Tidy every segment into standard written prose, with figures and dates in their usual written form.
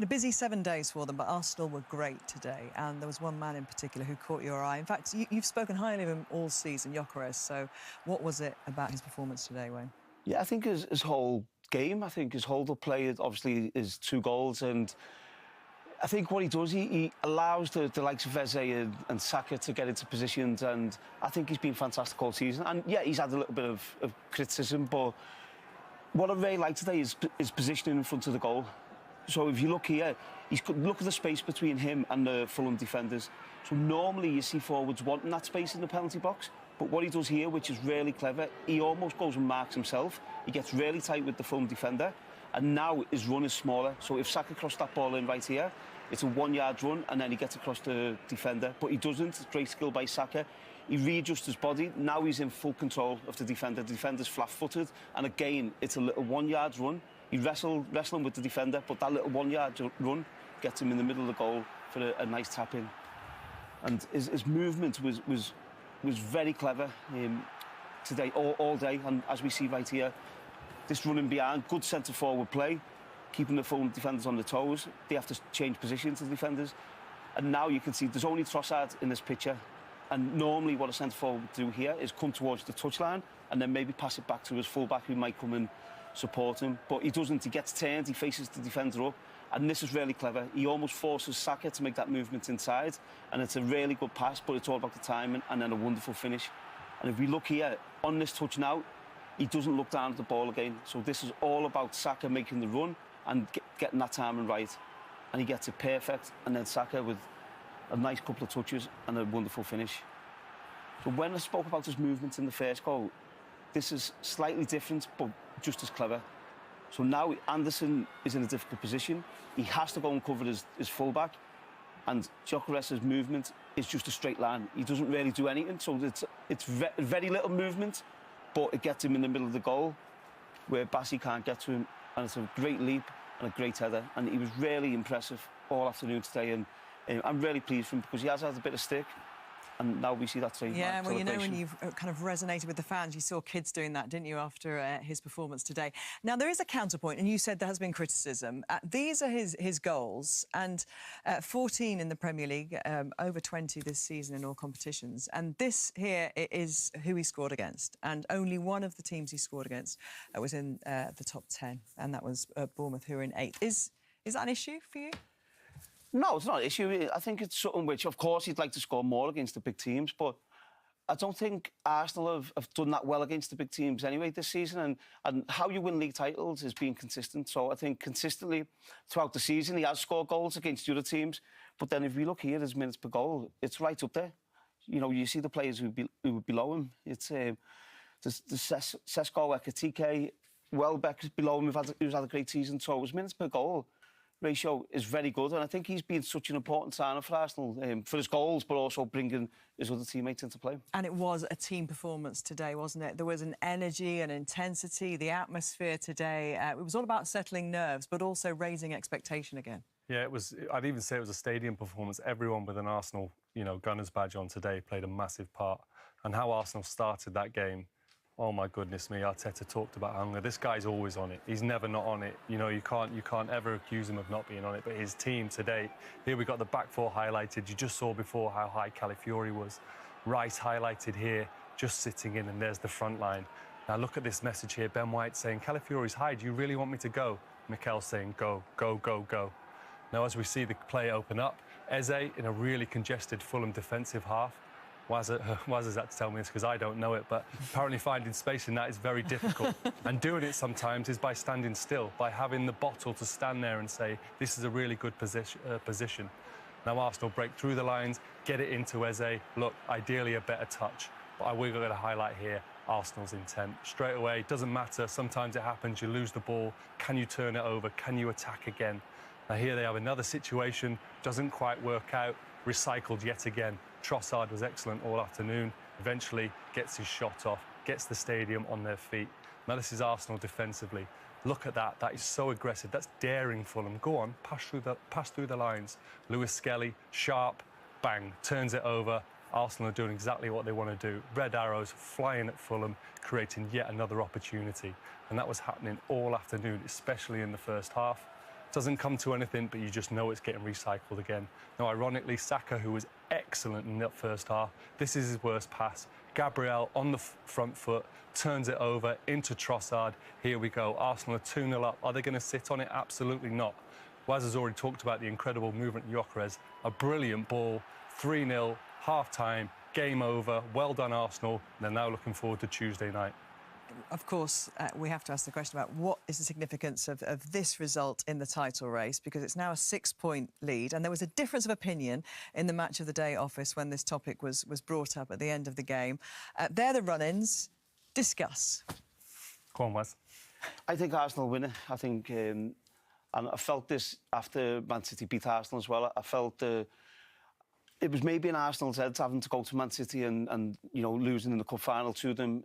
A busy 7 days for them, but Arsenal were great today, and there was one man in particular who caught your eye. In fact, you've spoken highly of him all season, Gyökeres. So what was it about his performance today, Wayne? Yeah, I think his whole game, I think his hold-up play, obviously, is 2 goals. And I think what he does, he allows the likes of Eze and Saka to get into positions, and I think he's been fantastic all season. And, yeah, he's had a little bit of criticism, but what I really like today is his positioning in front of the goal. So if you look here, look at the space between him and the Fulham defenders. So normally you see forwards wanting that space in the penalty box, but what he does here, which is really clever, he almost goes and marks himself. He gets really tight with the Fulham defender, and now his run is smaller. So if Saka crossed that ball in right here, it's a 1-yard run, and then he gets across the defender. But he doesn't. It's great skill by Saka. He readjusts his body. Now he's in full control of the defender. The defender's flat-footed, and again, it's a little 1-yard run. He wrestling with the defender, but that little 1-yard run gets him in the middle of the goal for a nice tap-in. And his movement was very clever today, all day. And as we see right here, this running behind, good centre-forward play, keeping the Fulham defenders on their toes. They have to change positions, the defenders. And now you can see there's only Trossard in this picture. And normally what a centre-forward would do here is come towards the touchline and then maybe pass it back to his full-back who might come and support him. But he doesn't. He gets turned, he faces the defender up. And this is really clever. He almost forces Saka to make that movement inside. And it's a really good pass, but it's all about the timing and then a wonderful finish. And if we look here, on this touch now, he doesn't look down at the ball again. So this is all about Saka making the run and getting that timing right. And he gets it perfect. And then Saka with a nice couple of touches and a wonderful finish. So when I spoke about his movement in the first goal, this is slightly different, but just as clever. So now Anderson is in a difficult position. He has to go and cover his full-back. And Gyökeres' movement is just a straight line. He doesn't really do anything, so it's very little movement, but it gets him in the middle of the goal, where Bassi can't get to him. And it's a great leap and a great header. And he was really impressive all afternoon today. And I'm really pleased for him because he has had a bit of stick. And now we see that same well, you know, when you've kind of resonated with the fans, you saw kids doing that, didn't you, after his performance today? Now, there is a counterpoint, and you said there has been criticism. These are his goals, and 14 in the Premier League, over 20 this season in all competitions. And this here is who he scored against. And only one of the teams he scored against was in the top 10, and that was Bournemouth, who are in 8th. Is that an issue for you? No, it's not an issue. I think it's something which, of course, he'd like to score more against the big teams, but I don't think Arsenal have done that well against the big teams anyway this season. And how you win league titles is being consistent. So I think consistently throughout the season he has scored goals against the other teams. But then if we look here, his minutes per goal, it's right up there. You know, you see the players who would below him. It's the Sesko, Ekitike, Welbeck below him, who's had a great season. So his minutes per goal ratio is very good, and I think he's been such an important signer for Arsenal, for his goals, but also bringing his other teammates into play. And it was a team performance today, wasn't it? There was an energy, an intensity, the atmosphere today. It was all about settling nerves, but also raising expectation again. Yeah, it was. I'd even say it was a stadium performance. Everyone with an Arsenal, Gunners badge on today played a massive part. And how Arsenal started that game, oh my goodness me, Arteta talked about hunger. This guy's always on it. He's never not on it. You know, you can't ever accuse him of not being on it. But his team today, here we got the back four highlighted. You just saw before how high Calafiori was. Rice highlighted here, just sitting in, and there's the front line. Now look at this message here. Ben White saying, Calafiori's high, do you really want me to go? Mikel saying, go, go, go, go. Now as we see the play open up, Eze in a really congested Fulham defensive half. Waz has had to tell me this because I don't know it, but apparently finding space in that is very difficult. And doing it sometimes is by standing still, by having the bottle to stand there and say, this is a really good position. Now Arsenal break through the lines, get it into Eze. Look, ideally a better touch. But we're going to highlight here Arsenal's intent. Straight away, doesn't matter. Sometimes it happens, you lose the ball. Can you turn it over? Can you attack again? Now here they have another situation, doesn't quite work out, recycled yet again. Trossard was excellent all afternoon, eventually gets his shot off, gets the stadium on their feet. Now this is Arsenal defensively. Look at that, that is so aggressive, that's daring Fulham. Go on, pass through the lines. Lewis Skelly, sharp, bang, turns it over. Arsenal are doing exactly what they want to do. Red arrows flying at Fulham, creating yet another opportunity. And that was happening all afternoon, especially in the first half. doesn't come to anything, but you just know it's getting recycled again. Now, ironically, Saka, who was excellent in that first half, this is his worst pass. Gabriel on the front foot, turns it over into Trossard. Here we go. Arsenal are 2-0 up. Are they going to sit on it? Absolutely not. Waz has already talked about the incredible movement in Gyökeres. A brilliant ball, 3-0, half-time, game over. Well done, Arsenal. They're now looking forward to Tuesday night. Of course, we have to ask the question about what is the significance of this result in the title race, because it's now a 6-point lead, and there was a difference of opinion in the Match of the Day office when this topic was brought up at the end of the game. They're the run-ins. Discuss. Go on, Waz. I think Arsenal win it. I think, and I felt this after Man City beat Arsenal as well. I felt it was maybe in Arsenal's heads having to go to Man City and you know, losing in the cup final to them.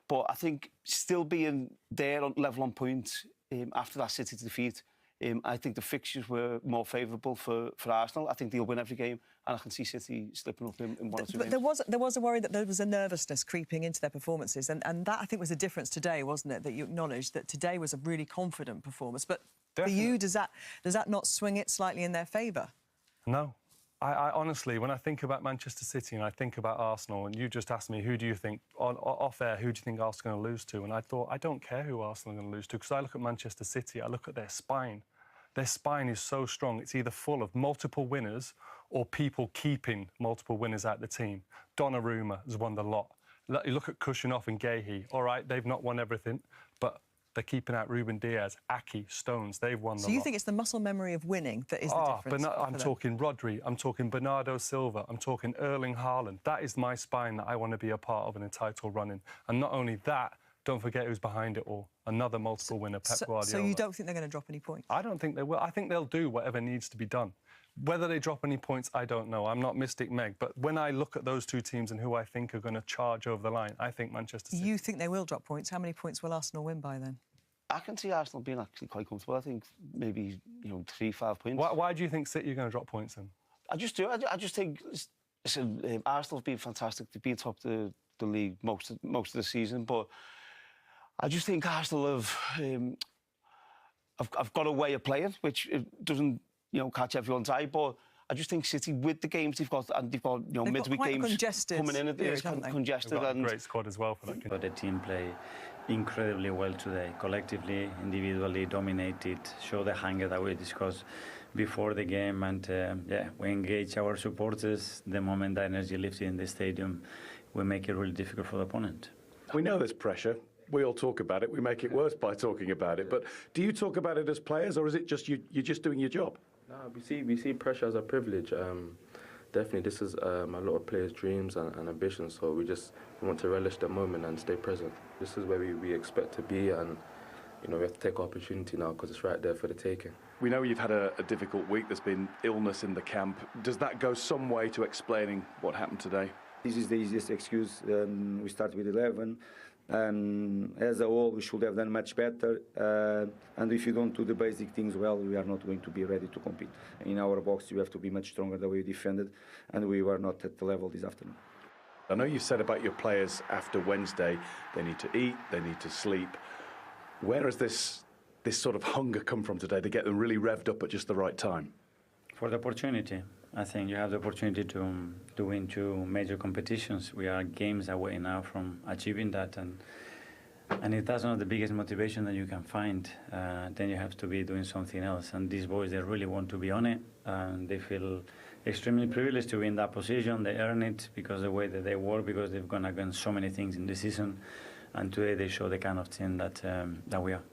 But I think still being there on level on points after that City defeat, I think the fixtures were more favourable for Arsenal. I think they'll win every game, and I can see City slipping up in one or two games. But there was a worry that there was a nervousness creeping into their performances, and that, I think, was the difference today, wasn't it? That you acknowledged that today was a really confident performance. But Definitely. for you, does that not swing it slightly in their favour? No. I honestly, when I think about Manchester City and I think about Arsenal, and you just asked me, who do you think, off air, who do you think Arsenal are going to lose to? And I thought, I don't care who Arsenal are going to lose to, because I look at Manchester City, I look at their spine. Their spine is so strong, it's either full of multiple winners or people keeping multiple winners out the team. Donnarumma has won the lot. You look at Kushinov and Gahey, all right, they've not won everything, but they're keeping out Ruben Diaz, Aki, Stones. They've won the lot. So you think it's the muscle memory of winning that is the difference? I'm talking Rodri, I'm talking Bernardo Silva, I'm talking Erling Haaland. That is my spine that I want to be a part of in a title running. And not only that, don't forget who's behind it all. Another multiple winner, Pep Guardiola. So you don't think they're going to drop any points? I don't think they will. I think they'll do whatever needs to be done. Whether they drop any points, I don't know. I'm not Mystic Meg, but when I look at those two teams and who I think are going to charge over the line, I think Manchester City. You think they will drop points? How many points will Arsenal win by then? I can see Arsenal being actually quite comfortable. I think maybe, you know, 3-5 points. Why do you think City are going to drop points then? I just do. I just think, listen, Arsenal's been fantastic. They've been top of the league most of the season, but I just think Arsenal have got a way of playing, which doesn't, you know, catch everyone's eye, but I just think City, with the games they've got, and they've got, you know, midweek games coming in, it's congested. They've got a great squad as well for that. But the team play incredibly well today, collectively, individually dominated, show the hunger that we discussed before the game, and yeah, we engage our supporters. The moment the energy lifts in the stadium, we make it really difficult for the opponent. We know there's pressure. We all talk about it. We make it worse by talking about it. But do you talk about it as players, or is it just you're just doing your job? No, we see pressure as a privilege. Definitely, this is a lot of players' dreams and ambitions. So we want to relish the moment and stay present. This is where we expect to be, and you know, we have to take our opportunity now because it's right there for the taking. We know you've had a difficult week. There's been illness in the camp. Does that go some way to explaining what happened today? This is the easiest excuse. We start with 11. As a whole, we should have done much better. And if you don't do the basic things well, we are not going to be ready to compete. In our box, you have to be much stronger than we defended, and we were not at the level this afternoon. I know you said about your players after Wednesday, they need to eat, they need to sleep. Where has this sort of hunger come from today to get them really revved up at just the right time? For the opportunity. I think you have the opportunity to win 2 major competitions. We are games away now from achieving that, and if that's not the biggest motivation that you can find, then you have to be doing something else. And these boys, they really want to be on it, and they feel extremely privileged to be in that position. They earn it because of the way that they work, because they've gone against so many things in the season, and today they show the kind of team that we are.